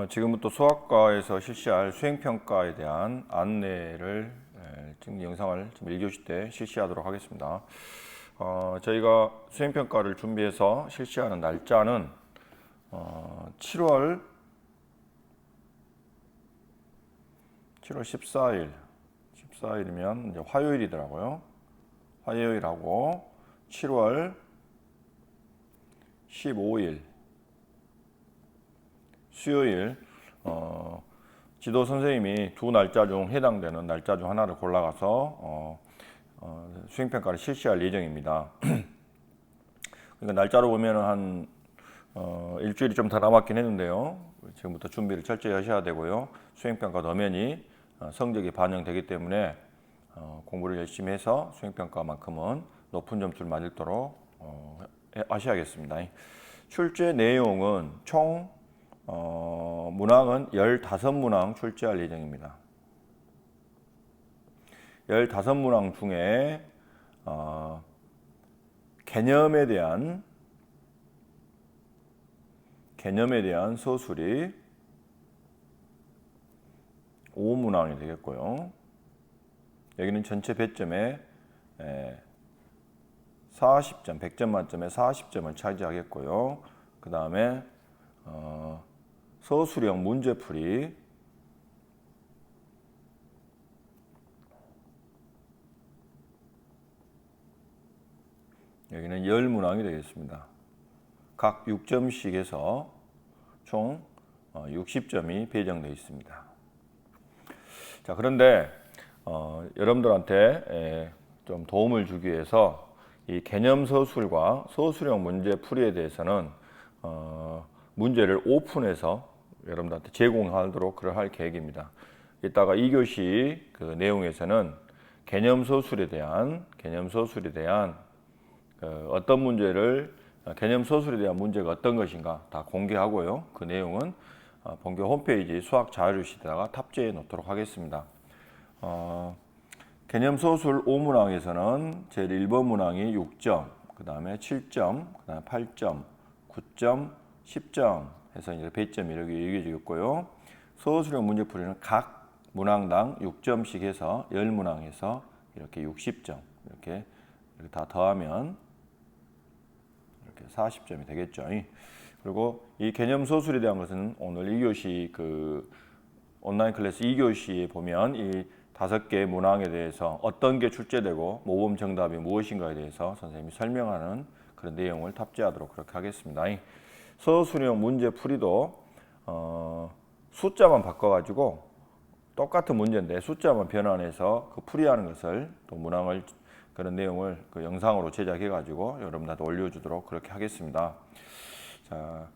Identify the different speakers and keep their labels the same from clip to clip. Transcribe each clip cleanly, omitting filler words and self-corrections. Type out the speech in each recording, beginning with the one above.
Speaker 1: 지금부터 수학과에서 실시할 수행평가에 대한 안내를 지금 영상을 지금 1교시 때 실시하도록 하겠습니다. 저희가 수행평가를 준비해서 실시하는 날짜는 7월 14일이면 이제 화요일이더라고요. 화요일하고 7월 15일 수요일 지도 선생님이 두 날짜 중 해당되는 날짜 중 하나를 골라가서 수행평가를 실시할 예정입니다. 그러니까 날짜로 보면은 한 일주일이 좀 더 남았긴 했는데요. 지금부터 준비를 철저히 하셔야 되고요. 수행평가 도면이 성적이 반영되기 때문에 공부를 열심히 해서 수행평가만큼은 높은 점수를 맞도록 하셔야겠습니다. 출제 내용은 총 문항은 15문항 출제할 예정입니다. 15문항 중에 개념에 대한 서술이 5문항이 되겠고요. 여기는 전체 배점에 40점, 100점 만점에 40점을 차지하겠고요. 그 다음에 서술형 문제풀이 여기는 10문항이 되겠습니다. 각 6점씩 해서 총 60점이 배정되어 있습니다. 자, 그런데 여러분들한테 좀 도움을 주기 위해서 이 개념 서술과 서술형 문제풀이에 대해서는 문제를 오픈해서 여러분들한테 제공하도록 할 계획입니다. 이따가 2교시 그 내용에서는 개념 서술에 대한 어떤 문제를 개념 서술에 대한 문제가 어떤 것인가 다 공개하고요. 그 내용은 본교 홈페이지 수학 자료실에다가 탑재해 놓도록 하겠습니다. 개념 서술 5문항에서는 제일 1번 문항이 6점, 그 다음에 7점, 그 다음에 8점, 9점, 10점 해서 이제 배점이 이렇게 이루어지겠고요. 서술형 문제풀이는 각 문항당 6점씩 해서 10문항에서 이렇게 60점 이렇게 다 더하면 이렇게 40점이 되겠죠. 그리고 이 개념 서술에 대한 것은 오늘 2교시 그 온라인 클래스 2교시에 보면 이 5개의 문항에 대해서 어떤 게 출제되고 모범 정답이 무엇인가에 대해서 선생님이 설명하는 그런 내용을 탑재하도록 그렇게 하겠습니다. 서술형 문제풀이도 숫자만 바꿔가지고 똑같은 문제인데 숫자만 변환해서 그 풀이하는 것을 또 문항을 그런 내용을 그 영상으로 제작해가지고 여러분들한테 올려주도록 그렇게 하겠습니다. 자,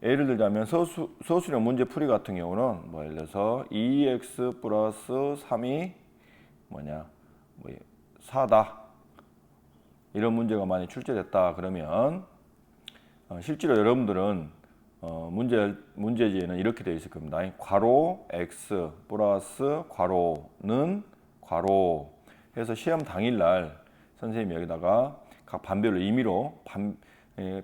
Speaker 1: 예를 들자면 서술형 문제풀이 같은 경우는 뭐 예를 들어서 2x 플러스 3이 4다 이런 문제가 많이 출제됐다 그러면 실제로 여러분들은 문제지에는 이렇게 되어 있을 겁니다. 괄호 x 플러스 괄호는 괄호 해서 시험 당일날 선생님이 여기다가 각 반별로 임의로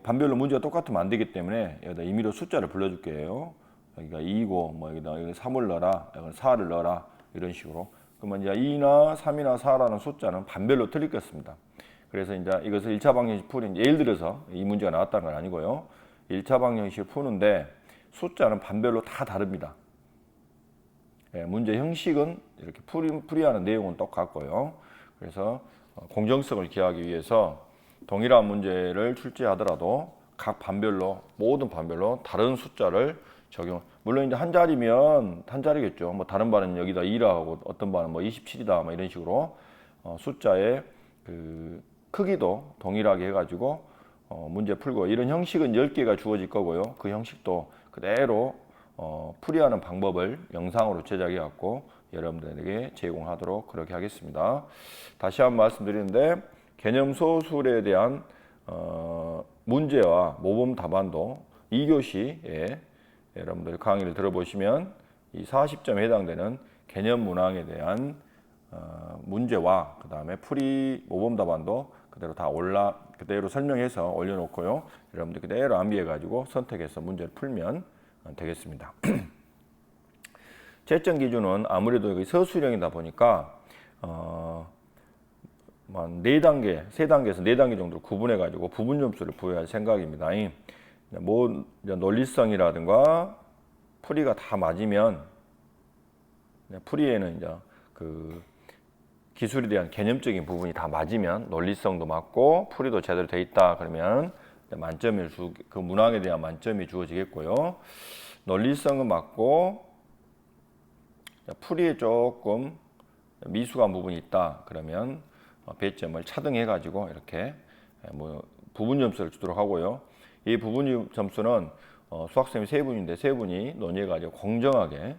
Speaker 1: 반별로 문제가 똑같으면 안 되기 때문에 여기다 임의로 숫자를 불러줄게요. 여기가 2고 뭐 여기다 3을 넣어라, 여기 4를 넣어라 이런 식으로. 그러면 이제 2나 3이나 4라는 숫자는 반별로 틀릴 것입니다. 그래서 이제 이것을 1차 방정식 풀이 예를 들어서 이 문제가 나왔다는 건 아니고요. 1차 방정식을 푸는데 숫자는 반별로 다 다릅니다. 문제 형식은 이렇게 풀이하는 내용은 똑같고요. 그래서 공정성을 기하기 위해서 동일한 문제를 출제하더라도 각 반별로 모든 반별로 다른 숫자를 적용. 물론 이제 한 자리면 한 자리겠죠. 뭐 다른 반은 여기다 2라 하고 어떤 반은 뭐 27이다 뭐 이런 식으로 숫자의 그 크기도 동일하게 해가지고 문제 풀고 이런 형식은 10개가 주어질 거고요. 그 형식도 그대로 풀이하는 방법을 영상으로 제작해 갖고 여러분들에게 제공하도록 그렇게 하겠습니다. 다시 한번 말씀드리는데 개념 서술에 대한 문제와 모범 답안도 2교시에 여러분들 강의를 들어보시면 이 40점에 해당되는 개념 문항에 대한 문제와 그 다음에 풀이 모범 답안도 그대로 그대로 설명해서 올려놓고요. 여러분들 그대로 암기해 가지고 선택해서 문제를 풀면 되겠습니다. 채점 기준은 아무래도 여기 서술형이다 보니까 한 4단계, 3단계에서 4단계 정도로 구분해 가지고 부분 점수를 부여할 생각입니다. 뭐 논리성이라든가 풀이가 다 맞으면 풀이에는 이제 그 기술에 대한 개념적인 부분이 다 맞으면 논리성도 맞고 풀이도 제대로 돼 있다 그러면 만점을 그 문항에 대한 만점이 주어지겠고요. 논리성은 맞고 풀이에 조금 미숙한 부분이 있다 그러면 배점을 차등해 가지고 이렇게 뭐 부분 점수를 주도록 하고요. 이 부분 점수는 수학생이 3분인데 3분이 논의해 가지고 공정하게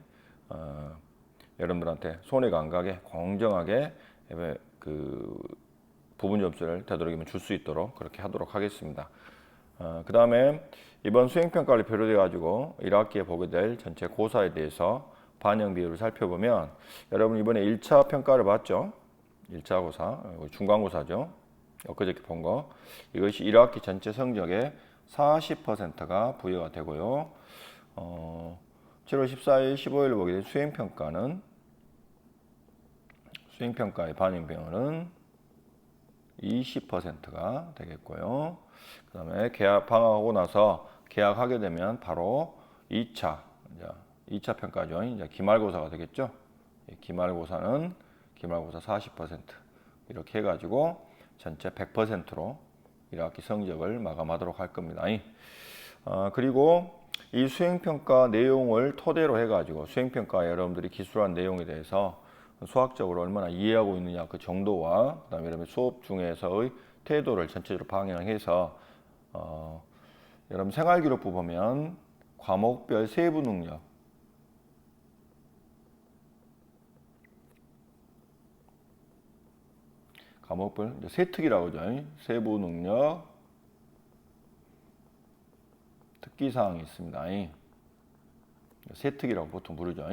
Speaker 1: 여러분들한테 손해가 안 가게 공정하게 그 부분 점수를 되도록이면 줄 수 있도록 그렇게 하도록 하겠습니다. 그 다음에 이번 수행평가를 비롯해 가지고 1학기에 보게 될 전체 고사에 대해서 반영 비율을 살펴보면 여러분 이번에 1차 평가를 봤죠? 1차 고사, 중간고사죠. 엊그저께 본 거. 이것이 1학기 전체 성적의 40%가 부여가 되고요. 7월 14일, 15일로 보게 된 수행평가의 반영 비율은 20%가 되겠고요. 그 다음에 방학하고 나서 개학하게 되면 바로 2차 평가죠. 이제 기말고사가 되겠죠. 기말고사 40% 이렇게 해가지고 전체 100%로 1학기 성적을 마감하도록 할 겁니다. 그리고 이 수행평가 내용을 토대로 해가지고 수행평가 여러분들이 기술한 내용에 대해서 수학적으로 얼마나 이해하고 있느냐 그 정도와 그다음에 여러분 수업 중에서의 태도를 전체적으로 방향해서 여러분 생활기록부 보면 과목별 세부 능력 과목별 세특이라고 하죠. 세부 능력 특기사항이 있습니다. 세특이라고 보통 부르죠.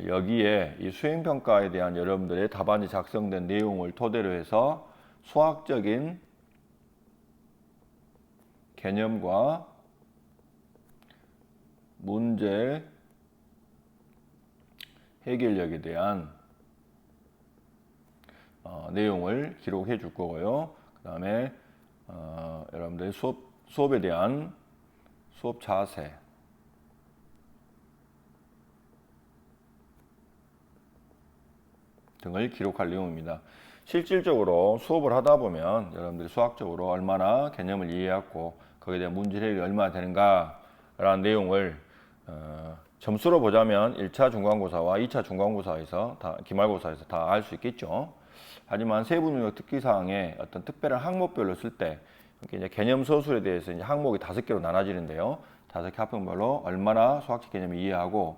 Speaker 1: 여기에 이 수행평가에 대한 여러분들의 답안지 작성된 내용을 토대로 해서 수학적인 개념과 문제 해결력에 대한 내용을 기록해 줄 거고요. 그 다음에 여러분들의 수업에 대한 수업 자세 등을 기록할 내용입니다. 실질적으로 수업을 하다 보면 여러분들이 수학적으로 얼마나 개념을 이해하고 거기에 대한 문제 해결이 얼마나 되는가라는 내용을 점수로 보자면 1차 중간고사와 2차 중간고사에서 기말고사에서 다 알 수 있겠죠. 하지만 세부 능력 특기사항에 어떤 특별한 항목별로 쓸 때 이제 개념 서술에 대해서 이제 항목이 5개로 나눠지는데요. 5개 학평별로 얼마나 수학적 개념을 이해하고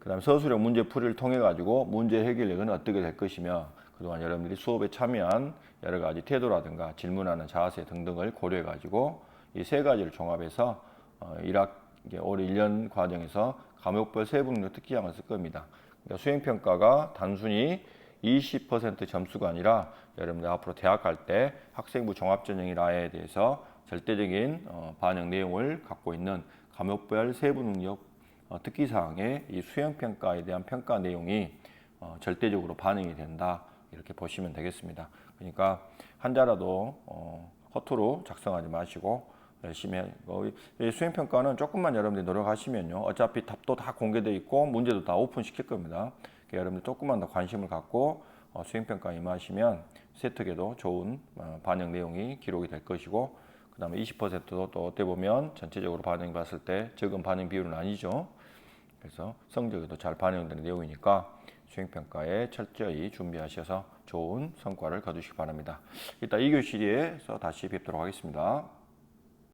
Speaker 1: 그다음 서술형 문제 풀이를 통해 가지고 문제 해결력은 어떻게 될 것이며 그동안 여러분들이 수업에 참여한 여러 가지 태도라든가 질문하는 자세 등등을 고려해 가지고 이 3가지를 종합해서 올해 1년 과정에서 과목별 세부 능력 특기사항을 쓸 겁니다. 그러니까 수행평가가 단순히 20% 점수가 아니라 여러분들 앞으로 대학 갈 때 학생부 종합전형이라에 대해서 절대적인 반영 내용을 갖고 있는 과목별 세부 능력 특기사항의 이 수행평가에 대한 평가 내용이 절대적으로 반영이 된다 이렇게 보시면 되겠습니다. 그러니까 한자라도 허투루 작성하지 마시고 열심히 수행평가는 조금만 여러분들이 노력하시면요 어차피 답도 다 공개되어 있고 문제도 다 오픈 시킬 겁니다. 그러니까 여러분들 조금만 더 관심을 갖고 수행평가에 임하시면 세특에도 좋은 반영 내용이 기록이 될 것이고 그 다음에 20%도 또 어떻게 보면 전체적으로 반영이 봤을 때 적은 반영 비율은 아니죠. 그래서 성적에도 잘 반영되는 내용이니까 수행평가에 철저히 준비하셔서 좋은 성과를 거두시기 바랍니다. 이따 2교시에서 다시 뵙도록 하겠습니다.